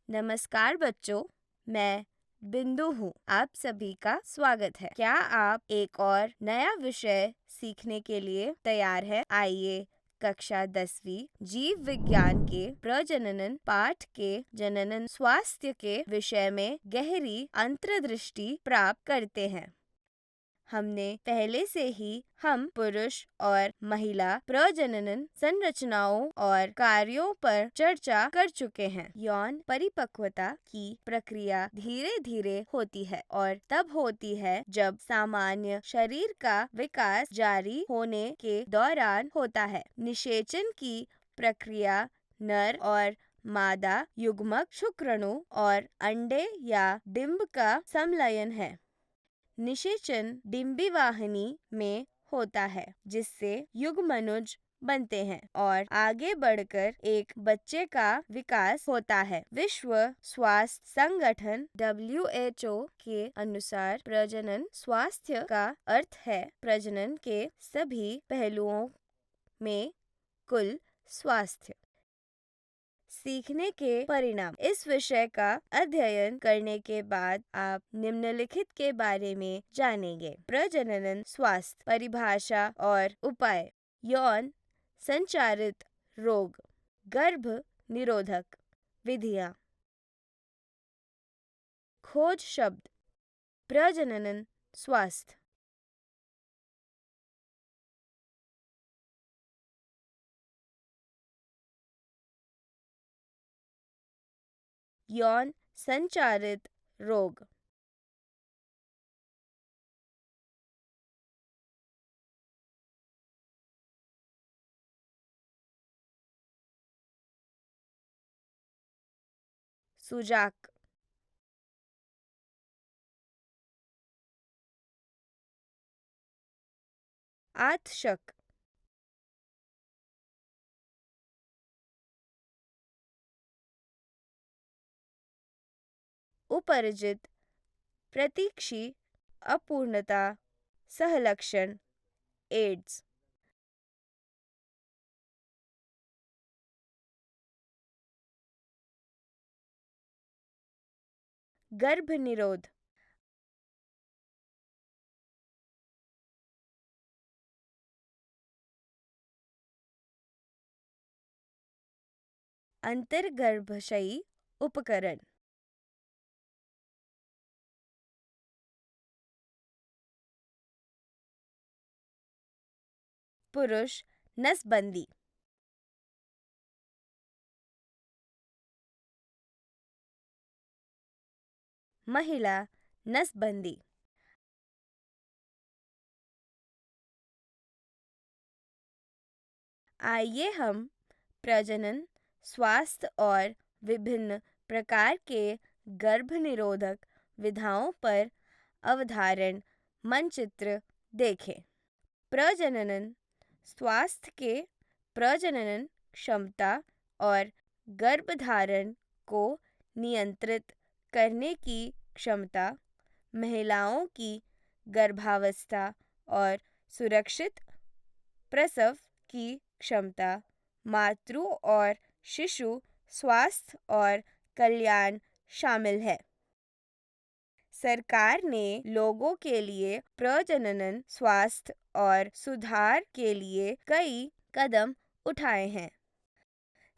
नमस्कार बच्चों, मैं बिंदु हूँ। आप सभी का स्वागत है। क्या आप एक और नया विषय सीखने के लिए तैयार हैं? आइए कक्षा 10वीं जीव विज्ञान के प्रजनन पाठ के जनन स्वास्थ्य के विषय में गहरी अंतर्दृष्टि प्राप्त करते हैं। हमने पहले से ही हम पुरुष और महिला प्रजनन संरचनाओं और कार्यों पर चर्चा कर चुके हैं। यौन परिपक्वता की प्रक्रिया धीरे धीरे होती है और तब होती है जब सामान्य शरीर का विकास जारी होने के दौरान होता है। निषेचन की प्रक्रिया नर और मादा युग्मक शुक्राणु और अंडे या डिंब का संलयन है। निषेचन डिंबीवाहिनी में होता है जिससे युग्मनुज बनते हैं और आगे बढ़कर एक बच्चे का विकास होता है। विश्व स्वास्थ्य संगठन WHO के अनुसार प्रजनन स्वास्थ्य का अर्थ है प्रजनन के सभी पहलुओं में कुल स्वास्थ्य। सीखने के परिणाम। इस विषय का अध्ययन करने के बाद आप निम्नलिखित के बारे में जानेंगे। प्रजनन स्वास्थ्य परिभाषा और उपाय। यौन संचारित रोग, गर्भ निरोधक विधियां। खोज शब्द प्रजनन स्वास्थ्य। यौन संचारित रोग। सुजाक। आतशक। उपरजित प्रतीक्षी अपूर्णता सहलक्षण एड्स। गर्भ निरोध। अंतर्गर्भाशयी उपकरण। पुरुष नसबंदी। महिला नसबंदी। आइए हम प्रजनन स्वास्थ्य और विभिन्न प्रकार के गर्भ निरोधक विधाओं पर अवधारण मानचित्र देखें। प्रजनन स्वास्थ्य के प्रजनन क्षमता और गर्भधारण को नियंत्रित करने की क्षमता, महिलाओं की गर्भावस्था और सुरक्षित प्रसव की क्षमता, मातृ और शिशु स्वास्थ्य और कल्याण शामिल है। सरकार ने लोगों के लिए प्रजनन स्वास्थ्य और सुधार के लिए कई कदम उठाए हैं।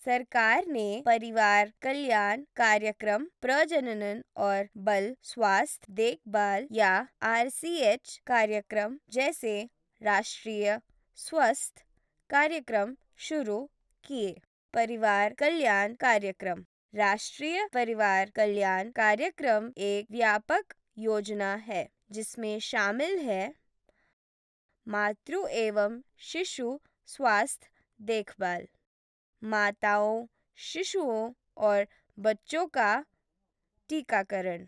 सरकार ने परिवार कल्याण कार्यक्रम, प्रजनन और बाल स्वास्थ्य देखभाल या RCH कार्यक्रम जैसे राष्ट्रीय स्वास्थ्य कार्यक्रम शुरू किए। परिवार कल्याण कार्यक्रम। राष्ट्रीय परिवार कल्याण कार्यक्रम एक व्यापक योजना है जिसमें शामिल है मातृ एवं शिशु स्वास्थ्य देखभाल, माताओं, शिशुओं और बच्चों का टीकाकरण,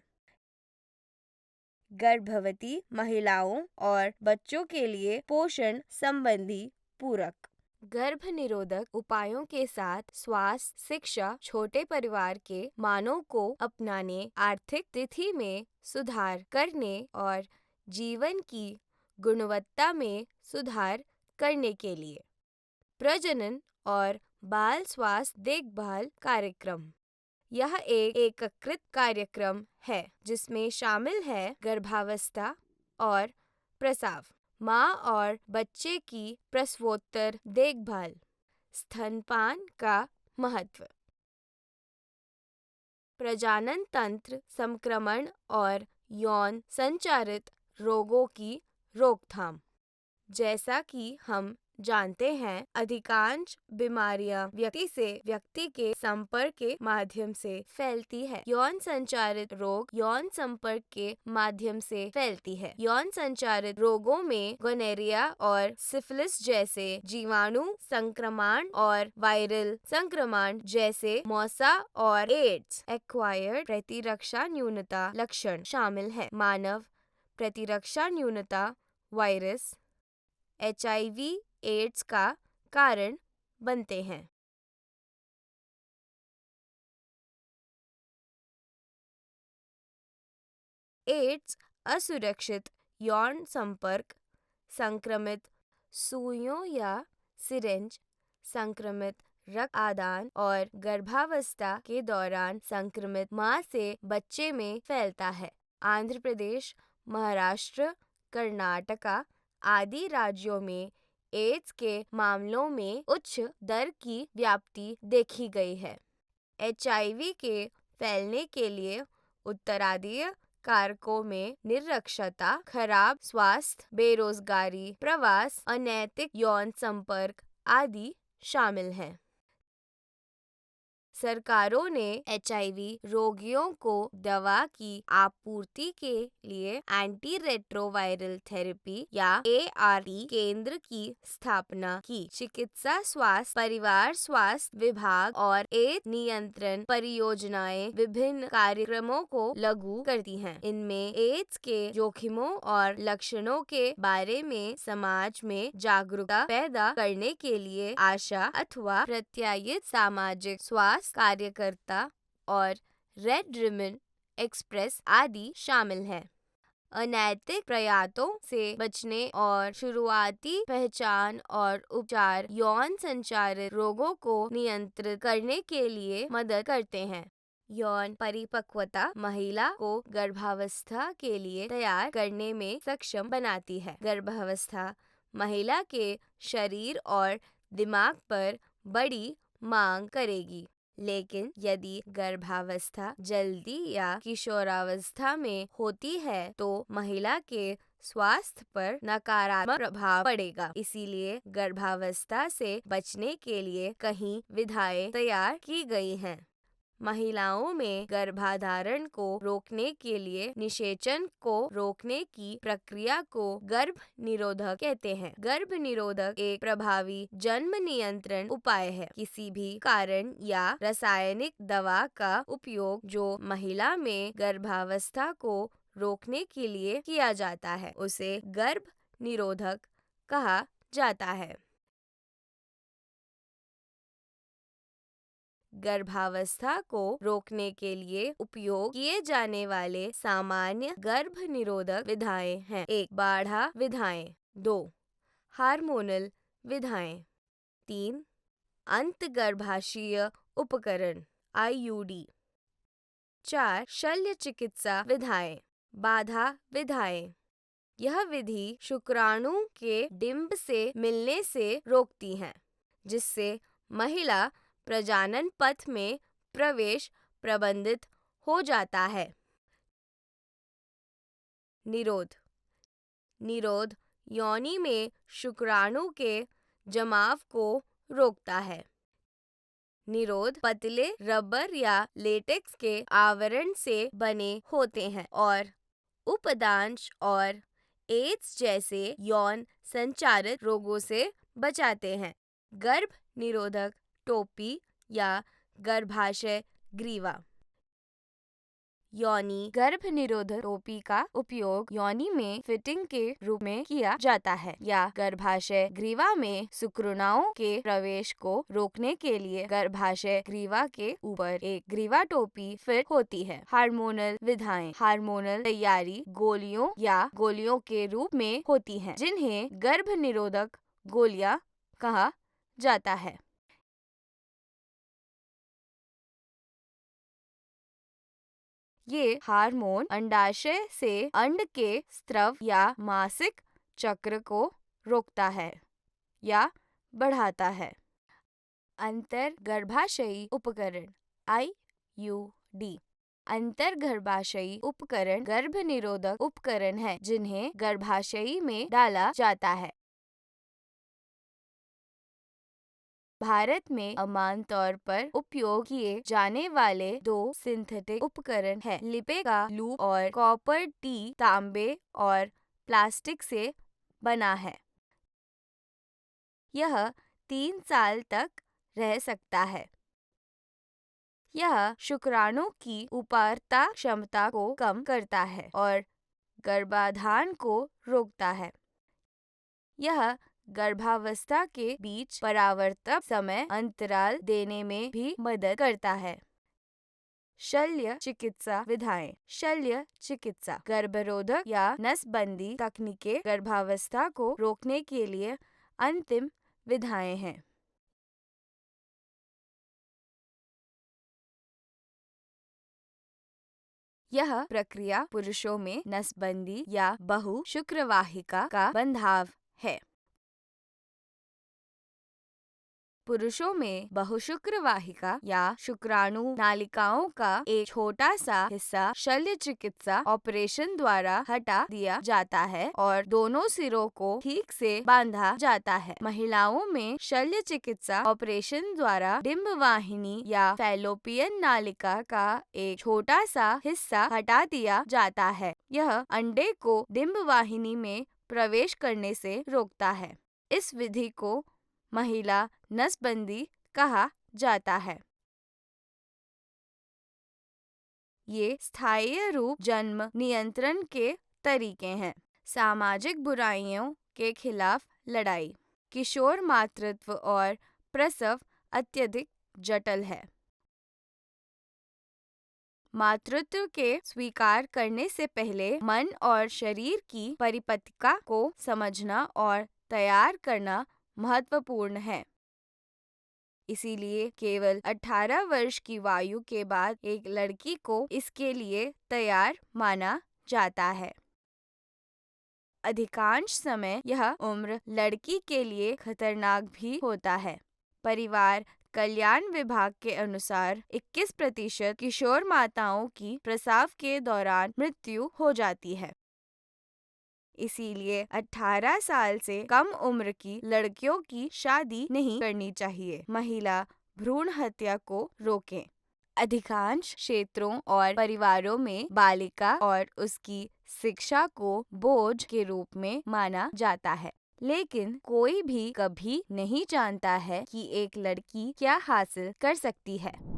गर्भवती महिलाओं और बच्चों के लिए पोषण संबंधी पूरक गर्भ निरोधक उपायों के साथ स्वास्थ्य शिक्षा छोटे परिवार के मानों को अपनाने, आर्थिक स्थिति में सुधार करने और जीवन की गुणवत्ता में सुधार करने के लिए। प्रजनन और बाल स्वास्थ्य देखभाल कार्यक्रम। यह एक एकीकृत कार्यक्रम है जिसमें शामिल है गर्भावस्था और प्रसव, माँ और बच्चे की प्रसवोत्तर देखभाल, स्तनपान का महत्व, प्रजनन तंत्र संक्रमण और यौन संचारित रोगों की रोकथाम। जैसा कि हम जानते हैं, अधिकांश बीमारियां व्यक्ति से व्यक्ति के संपर्क के माध्यम से फैलती है। यौन संचारित रोग यौन संपर्क के माध्यम से फैलती है। यौन संचारित रोगों में गोनोरिया और सिफिलिस जैसे जीवाणु संक्रमण और वायरल संक्रमण जैसे मौसा और एड्स एक्वायर्ड प्रतिरक्षा न्यूनता लक्षण शामिल है। मानव प्रतिरक्षा न्यूनता वायरस HIV एड्स का कारण बनते हैं। एड्स असुरक्षित यौन संपर्क, संक्रमित सुइयों या सिरिंज, संक्रमित रक्त आदान और गर्भावस्था के दौरान संक्रमित मां से बच्चे में फैलता है। आंध्र प्रदेश, महाराष्ट्र, कर्नाटका आदि राज्यों में एड्स के मामलों में उच्च दर की व्याप्ति देखी गई है। HIV के फैलने के लिए उत्तरादीय कारकों में निरक्षरता, खराब स्वास्थ्य, बेरोजगारी, प्रवास, अनैतिक यौन संपर्क आदि शामिल हैं। सरकारों ने HIV रोगियों को दवा की आपूर्ति के लिए एंटी रेट्रोवायरल थेरेपी या ART केंद्र की स्थापना की। चिकित्सा स्वास्थ्य परिवार स्वास्थ्य विभाग और एड्स नियंत्रण परियोजनाएं विभिन्न कार्यक्रमों को लागू करती हैं। इनमें एड्स के जोखिमों और लक्षणों के बारे में समाज में जागरूकता पैदा करने के लिए आशा अथवा प्रत्याशित सामाजिक स्वास्थ्य कार्यकर्ता और रेड रिबन एक्सप्रेस आदि शामिल हैं। अनैतिक प्रयासों से बचने और शुरुआती पहचान और उपचार यौन संचारित रोगों को नियंत्रित करने के लिए मदद करते हैं। यौन परिपक्वता महिला को गर्भावस्था के लिए तैयार करने में सक्षम बनाती है। गर्भावस्था महिला के शरीर और दिमाग पर बड़ी मांग करेगी, लेकिन यदि गर्भावस्था जल्दी या किशोरावस्था में होती है तो महिला के स्वास्थ्य पर नकारात्मक प्रभाव पड़ेगा। इसीलिए गर्भावस्था से बचने के लिए कई विधाएं तैयार की गई हैं। महिलाओं में गर्भाधारण को रोकने के लिए निषेचन को रोकने की प्रक्रिया को गर्भ निरोधक कहते हैं। गर्भ निरोधक एक प्रभावी जन्म नियंत्रण उपाय है। किसी भी कारण या रासायनिक दवा का उपयोग जो महिला में गर्भावस्था को रोकने के लिए किया जाता है उसे गर्भ निरोधक कहा जाता है। गर्भावस्था को रोकने के लिए उपयोग किए जाने वाले सामान्य गर्भ निरोधक विधाएं हैं। 1. बाढ़ा विधाएं। 2. हार्मोनल विधाएं। 3. अंतर्गर्भाशयीय उपकरण IUD। 4. शल्य चिकित्सा विधाएं। बाधा विधाएं। यह विधि शुक्राणु के डिंब से मिलने से रोकती है, जिससे महिला प्रजनन पथ में प्रवेश प्रबंधित हो जाता है। निरोध निरोध योनि में शुक्राणु के जमाव को रोकता है। निरोध पतले रबर या लेटेक्स के आवरण से बने होते हैं और उपदंश और एड्स जैसे यौन संचारित रोगों से बचाते हैं। गर्भ निरोधक टोपी या गर्भाशय ग्रीवा। योनि गर्भ निरोधक टोपी का उपयोग योनि में फिटिंग के रूप में किया जाता है या गर्भाशय ग्रीवा में शुक्राणुओं के प्रवेश को रोकने के लिए गर्भाशय ग्रीवा के ऊपर एक ग्रीवा टोपी फिट होती है। हार्मोनल विधाएं। हार्मोनल तैयारी गोलियों या गोलियों के रूप में होती हैं, जिन्हें गर्भ निरोधक गोलियां कहा जाता है। ये हार्मोन अंडाशय से अंड के स्त्रव या मासिक चक्र को रोकता है या बढ़ाता है। अंतर्गर्भाशयी उपकरण IUD। अंतर्गर्भाशयी उपकरण गर्भ निरोधक उपकरण है जिन्हें गर्भाशयी में डाला जाता है। भारत में आम तौर पर उपयोग किए जाने वाले 2 सिंथेटिक उपकरण हैं। लिपे का लूप और कॉपर टी तांबे और प्लास्टिक से बना है। यह 3 साल तक रह सकता है। यह शुक्राणु की उपारता क्षमता को कम करता है और गर्भाधान को रोकता है। यह गर्भावस्था के बीच परावर्तक समय अंतराल देने में भी मदद करता है। शल्य चिकित्सा विधाएं। शल्य चिकित्सा गर्भरोधक या नसबंदी तकनीकें गर्भावस्था को रोकने के लिए अंतिम विधाएं हैं। यह प्रक्रिया पुरुषों में नसबंदी या बहु शुक्रवाहिका का बंधाव है। पुरुषों में बहुशुक्रवाहिका या शुक्राणु नालिकाओं का एक छोटा सा हिस्सा शल्य चिकित्सा ऑपरेशन द्वारा हटा दिया जाता है और दोनों सिरों को ठीक से बांधा जाता है। महिलाओं में शल्य चिकित्सा ऑपरेशन द्वारा डिंब वाहिनी या फैलोपियन नालिका का एक छोटा सा हिस्सा हटा दिया जाता है। यह अंडे को डिंब वाहिनी में प्रवेश करने से रोकता है। इस विधि को महिला नसबंदी कहा जाता है। ये स्थायी रूप जन्म नियंत्रण के तरीके हैं। सामाजिक बुराइयों के खिलाफ लड़ाई। किशोर मातृत्व और प्रसव अत्यधिक जटिल है। मातृत्व के स्वीकार करने से पहले मन और शरीर की परिपक्वता को समझना और तैयार करना महत्वपूर्ण है। इसीलिए केवल 18 वर्ष की आयु के बाद एक लड़की को इसके लिए तैयार माना जाता है। अधिकांश समय यह उम्र लड़की के लिए खतरनाक भी होता है। परिवार कल्याण विभाग के अनुसार 21% किशोर माताओं की प्रसव के दौरान मृत्यु हो जाती है। इसीलिए 18 साल से कम उम्र की लड़कियों की शादी नहीं करनी चाहिए। महिला भ्रूण हत्या को रोकें। अधिकांश क्षेत्रों और परिवारों में बालिका और उसकी शिक्षा को बोझ के रूप में माना जाता है, लेकिन कोई भी कभी नहीं जानता है कि एक लड़की क्या हासिल कर सकती है।